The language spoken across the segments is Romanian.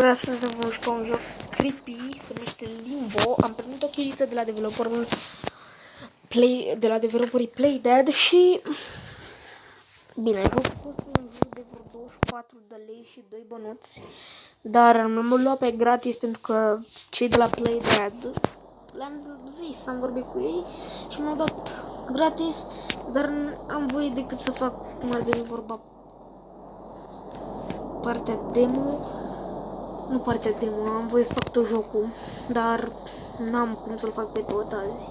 Astăzi să vă jucăm un joc creepy, se numește Limbo. Am primit o cheiță de la developerii Playdead și... Bine, jocul costă în jur de vreo 24 de lei și 2 bănuți. Dar am luat pe gratis pentru că cei de la Playdead le-am zis, am vorbit cu ei și mi-au dat gratis, dar am voie decât să fac, cum ar veni vorba, partea demo. Nu partea demo, am voie să fac tot jocul, dar n-am cum să-l fac pe tot azi.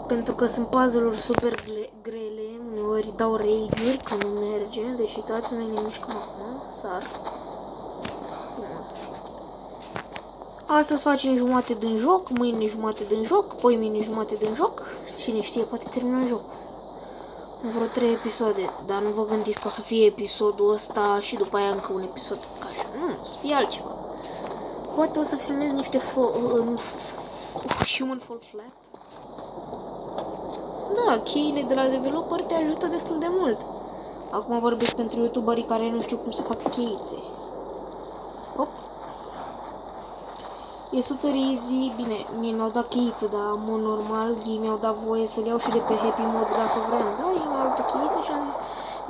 Pentru că sunt puzzle-uri super grele, uneori dau rage-uri când nu merge, deci uitați, noi ne mișcăm acum, sar. Frumos. Astăzi facem jumate din joc, mâine jumate din joc, poimine jumate din joc, cine știe, poate terminăm jocul. Vreo 3 episoade, dar nu vă gândiți că o să fie episodul ăsta și după aia încă un episod tot ca așa. Nu, o să fie altceva. Poate o să filmez niște Human Fall Flat. Da, cheile de la developer te ajută destul de mult. Acum vorbesc pentru youtuberii care nu știu cum să fac cheițe. Hop. E super easy, bine, mie mi-au dat cheiță, dar în mod normal ei mi-au dat voie să le iau și de pe Happy Mode dacă vreau, da? Ei mi-au dat o cheiță și am zis,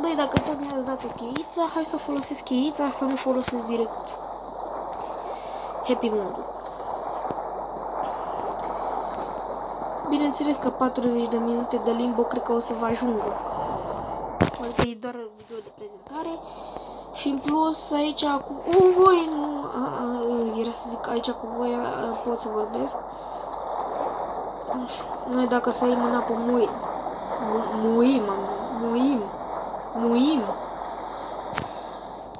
băi, dacă tot mi-ați dat o cheiță, hai să o folosesc cheița, să nu folosesc direct Happy Mode-ul. Bineînțeles că 40 de minute de Limbo cred că o să vă ajungă. Adică e doar video de prezentare. Și în plus aici cu voi nu era să zic aici cu voi pot să vorbesc. Noi dacă să iei în apă muim. Muim am zis. Muim.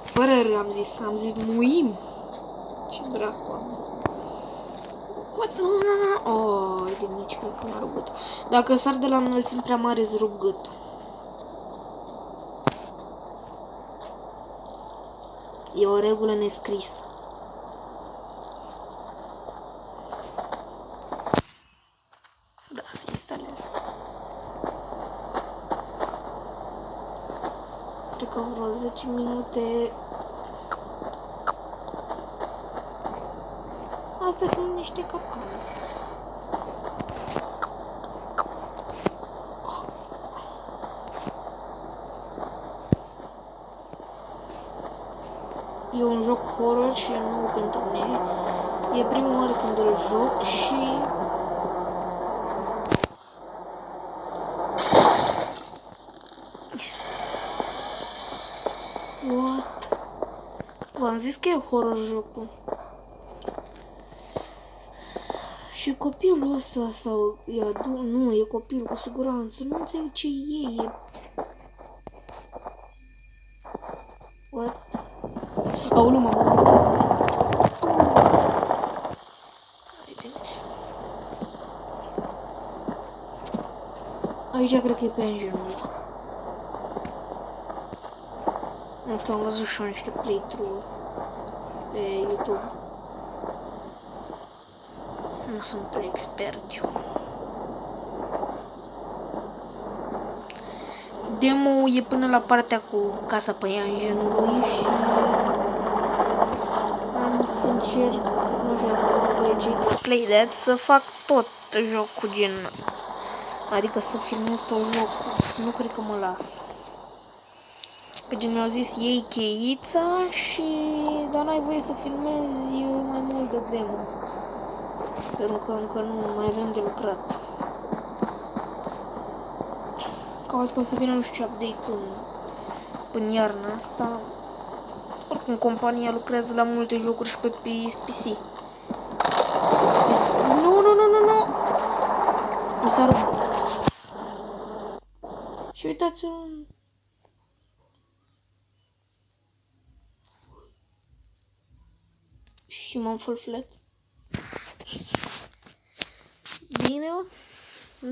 Fără R am zis muim. Ce dracu am. What? Nu. Oh, de nici cred că m-a rupt gâtul. Dacă sar de la înălțimi prea mare îți rup gâtul. E o regulă nescrisă. Da, se instalează. Cred că vreo 10 minute. Astea sunt niște capcane. E un joc horror și nou pentru mine. E prima oară când îl joc și... What? V-am zis că e horror jocul. Și copilul ăsta sau e adult? Nu, e copil cu siguranță. Nu înțeleg ce e. What? Aoleu, mamă. Aici cred că e pe engine. Nu știu, am văzut și eu niște playthrough pe YouTube. Nu sunt prea expert eu. Demo e până la partea cu casa pe engine-ului și am să încerc, nu știu dacă cei de Playdead, să fac tot jocul gen. Adică să filmez tot jocul. Nu cred că mă las. Că gen mi-au zis ei cheița și dar n-ai voie să filmezi mai mult de demo. Pentru că încă nu mai avem de lucrat. Că au zis că o să vină nu știu ce update în iarna asta. Oricum compania lucrează la multe jocuri și pe PC. Nu. Mi s-a rupt. Și uitați un... Human Fall Flat.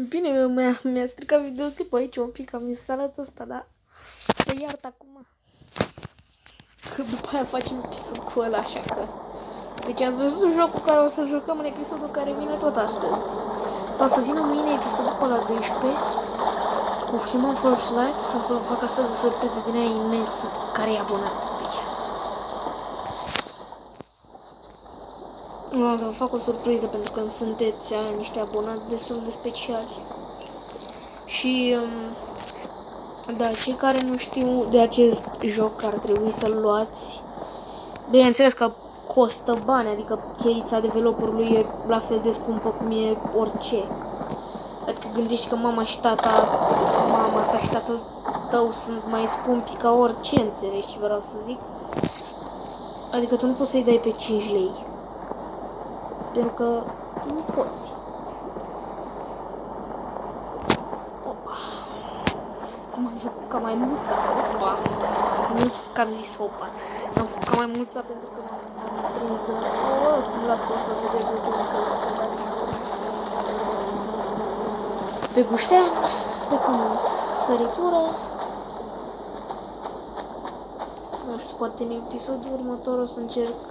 Bine, mi-a stricat videoclipul aici un pic, am instalat asta, dar se iartă acum. Că după aia facem episodul cu ăla, așa că... Deci ați văzut jocul care o să-l jucăm în episodul care vine tot astăzi. Sau să vină mâine episodul pe la 12 cu Human Fall Flat, sau să fac asta de surpriză din aia imensă care e abonat aici. O să vă fac o surpriză pentru că sunteți niște abonați destul de speciali. Și da, cei care nu știu de acest joc ar trebui să-l luați. Bineînțeles că costă bani, adică cheița developerului e la fel de scumpă cum e orice. Adică gândești că mama ta și tatăl tău sunt mai scumpi ca orice, înțelegi ce vreau să zic? Adică tu nu poți să-i dai pe 5 lei. Pentru că nu poți. Opa. Cum am făcut ca maimuța. Opa. Nu că am zis opa. Am făcut ca maimuța pentru că m-am prins de... Nu las că o să vedeți pe buștean, pe pământ. Săritură. Nu știu, poate în episodul următor o să încerc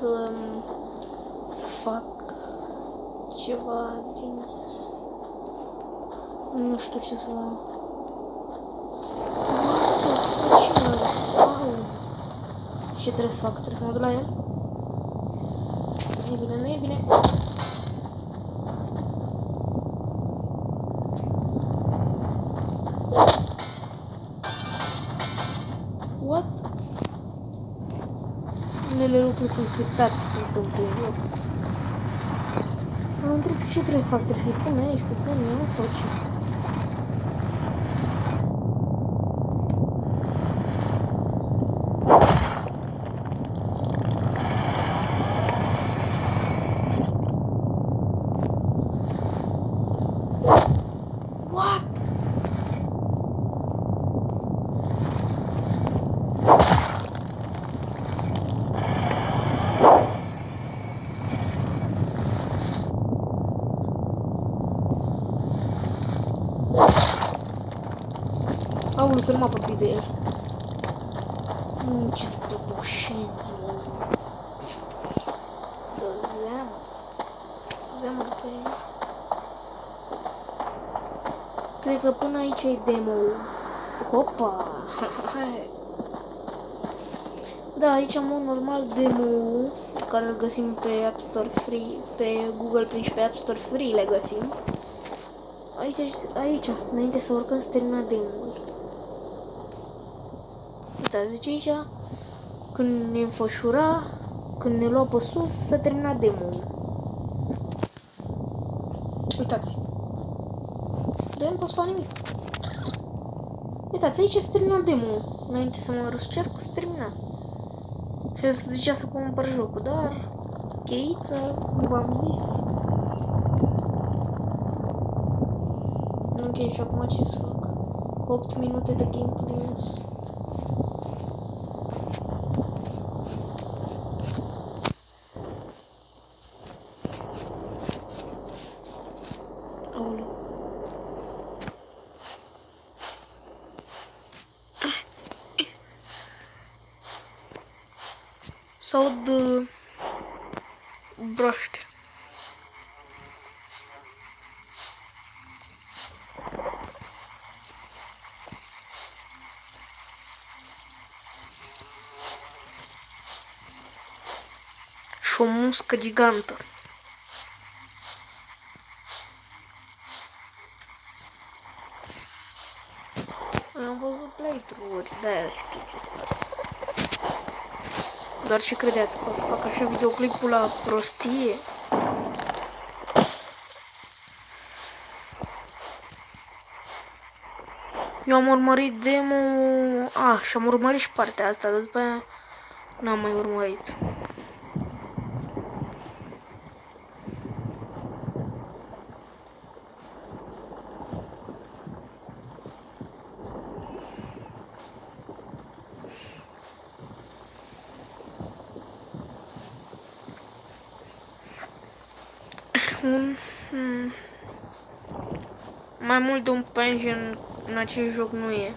să fac ceva din... Nu știu ce să... Ce trebuie să fac? Trebuie să mă duc la el? Nu e bine, nu e bine. What? Unele lucruri sunt criptate să se întâmple în joc. Mă întreb ce trebuie să fac? Trebuie să-i pun aici, să-i pun ea sau ce? What? Aoleu, să nu mă apropii de el. Ce scăbușeni, dă zeamă. Zeamă după el. Cred că până aici e demo-ul. Hopa! Da, aici am un normal demo pe care îl găsim pe App Store Free, pe Google Play și pe App Store Free le găsim. Aici, înainte să urcăm, să termina demo-ul. Uitați, zice aici, când ne înfășura, când ne lua pe sus, să termina demo-ul. Uitați. Dar nu pot să fac nimic. Uitați, aici se termina demo-ul. Înainte să mă răsucesc, se termina. Și zicea să cumpăr jocul, dar cheiță, nu v-am zis. Ok, și acum ce să fac? 8 minute de gameplay. S-aud broaște. Și o muscă gigantă. Am văzut playthrough-uri, de-aia știu ce să fac. Doar ce credeți că o să fac așa videoclipul la prostie? Eu am urmărit demo... și am urmărit și partea asta, dar după aia n-am mai urmărit. Mai mult de un pension în acest joc nu e.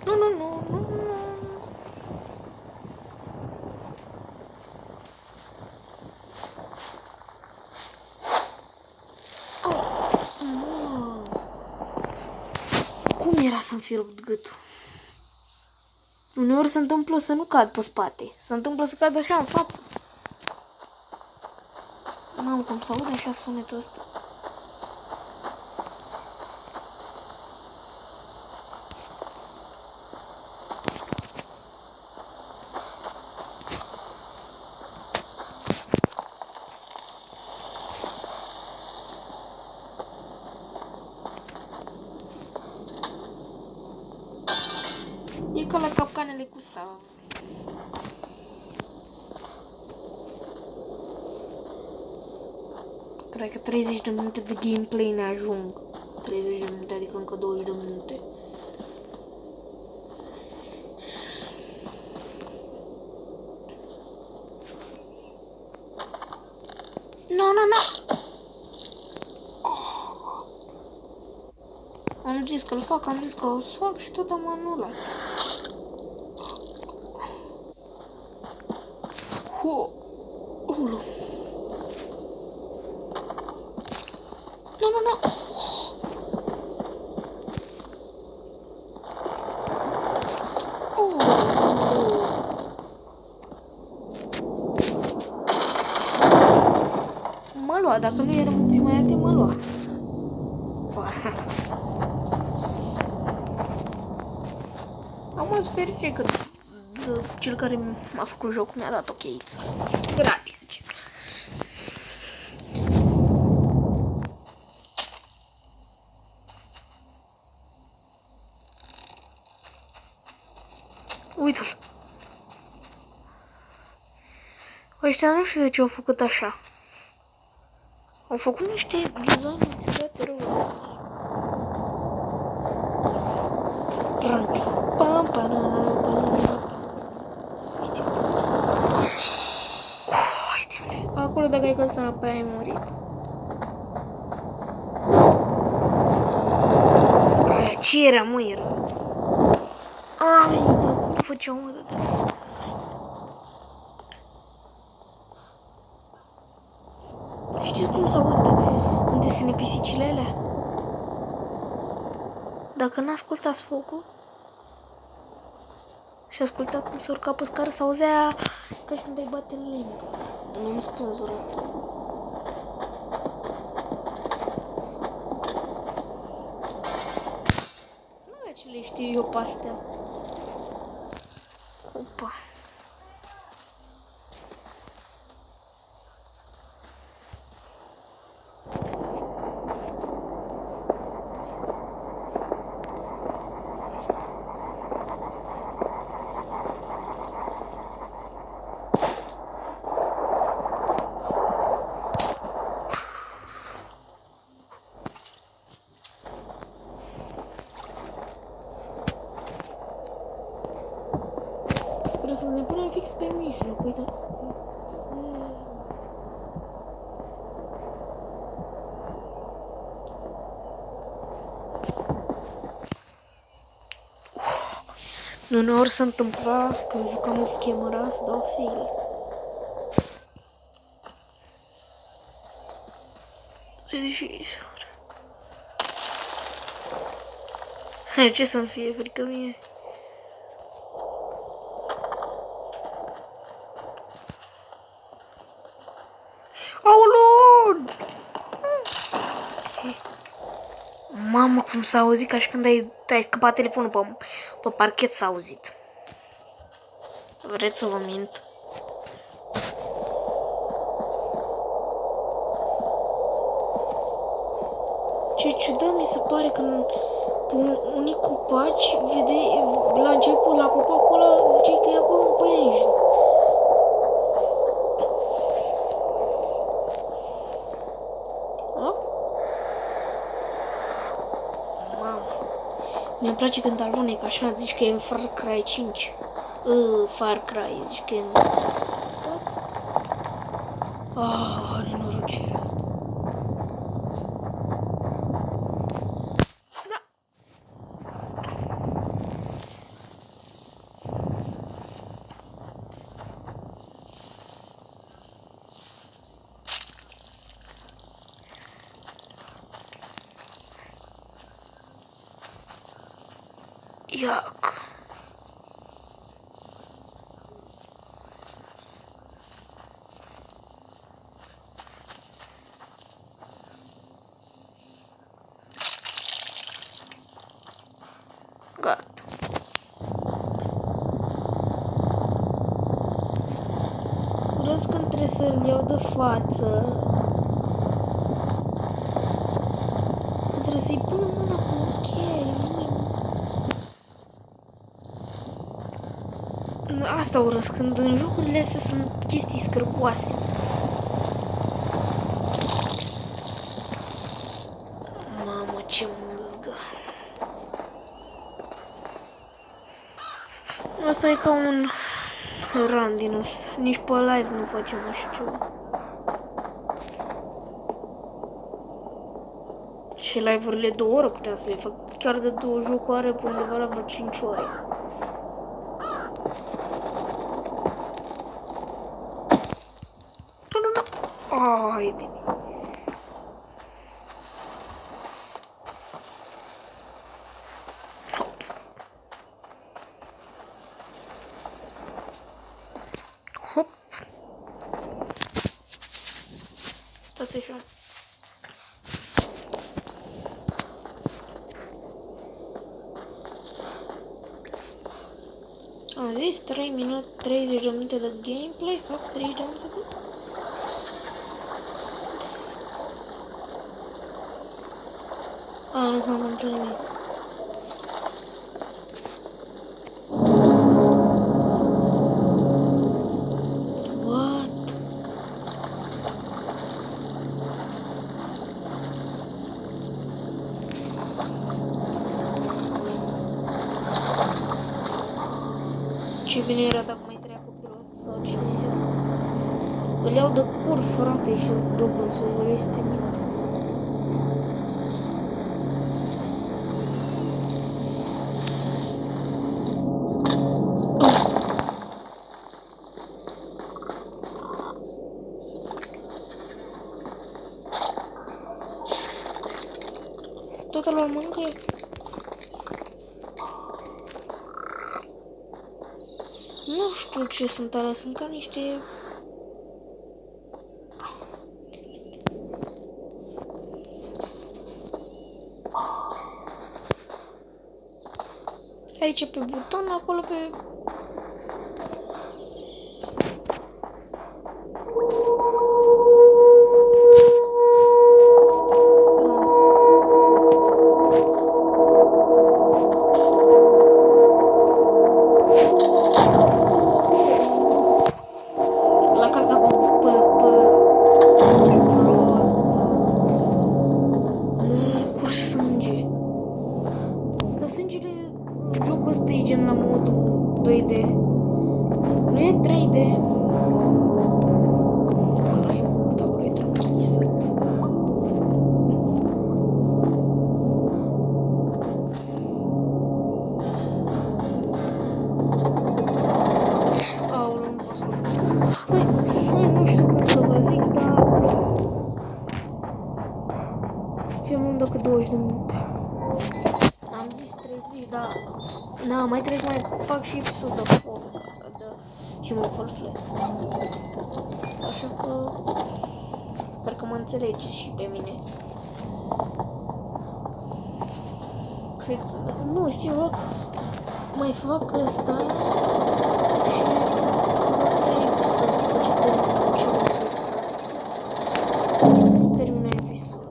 Nu. Cum era să-mi fi rupt gâtul? Uneori se întâmplă să nu cad pe spate. Se întâmplă să cad așa în față. Mamă, cum să aud așa sunetul ăsta. E ca la capcanele cu savă. Cred că 30 de minute de gameplay ne ajung. 30 de minute, adică încă 20 de minute. Nu. Am zis că-l fac, am zis că o să fac și tot am anulat. Ulu. Nu. Mă lua, dacă nu eram în prima dată, mă lua. Am o sperice că cel care m-a făcut jocul mi-a dat o cheiță. Gratis. Uite-l. Ăștia nu știu de ce au făcut așa. Au făcut niște design-uri țigate rău. Uite-mă. Acolo dacă ai căzut înapoi ai murit. Aia, ce era, mă, era? Ai, cum făceau, mă, de știți cum se aud în desene pisicile alea? Dacă n-ascultați focul și ascultați cum se urca pe scară, s-auzea ca și când îi bate în limba. Nu-mi spânzură. Nu e ce le știu eu pe astea. Opa. Trebuie să ne punem fix pe mijloc, uite. Uneori se întâmpla când jucam off camera să dau fail. Ce să-mi fie frică mie? Aoleu! Mamă, cum s-a auzit ca și când ai scăpat telefonul pe parchet s-a auzit. Vreți să vă mint? Ce ciudat mi se pare că pe unii copaci, la început, la copacul ăla, zice că e acolo un păianjen. Mi-mi place când alunec așa, zici că e în Far Cry 5. Far Cry, zici că e în... nenorocirea asta. Da. Iac. râs când trebuie să-l iau de față. Trebuie să-i pun mâna cu ochii. Asta urăsc, când în jocurile astea sunt chestii scârboase. Mamă, ce muzgă. Asta e ca un run din ăsta. Nici pe live nu facem așa ceva. Și live-urile 2 ore putea să le fac. Chiar de 2 jocoare pe undeva la vreo 5 ore. Haide. Hop. Stați așa. Am zis 3 minute, 30 de minute de gameplay, fac 30 de minute de... nu s-a întâmplat nimic. What? Ce bine era dacă mai trăia copilul ăsta sau cine era. Îl iau de cur, frate, și îl duc în fugul, este minte. Toată lumea mănâncă. Nu știu ce sunt alea, sunt ca niște... Aici pe buton, acolo pe... Gen la modul 2D. Nu e 3D. Ăla e mult, acolo e tranquilizat. Aoleu, nu pot să nu știu cum să vă zic, dar filmăm decât 20 de minute. Am zis 30, dar da, mai trebuie să mai fac și episod de foc și mă fălflet. Așa că sper că mă înțelegeți și pe mine. Cred că, nu știu, mai fac ăsta și de episod după ce termin episod.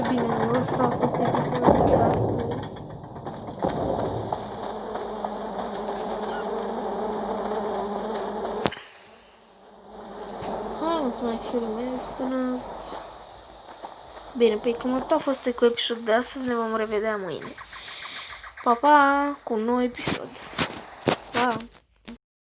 Bine, ăsta a fost episodul de astăzi. Hai să mai filmez până... Bine, păi cum a fost cu episodul de astăzi, ne vom revedea mâine. Pa, pa, cu un nou episod. Pa!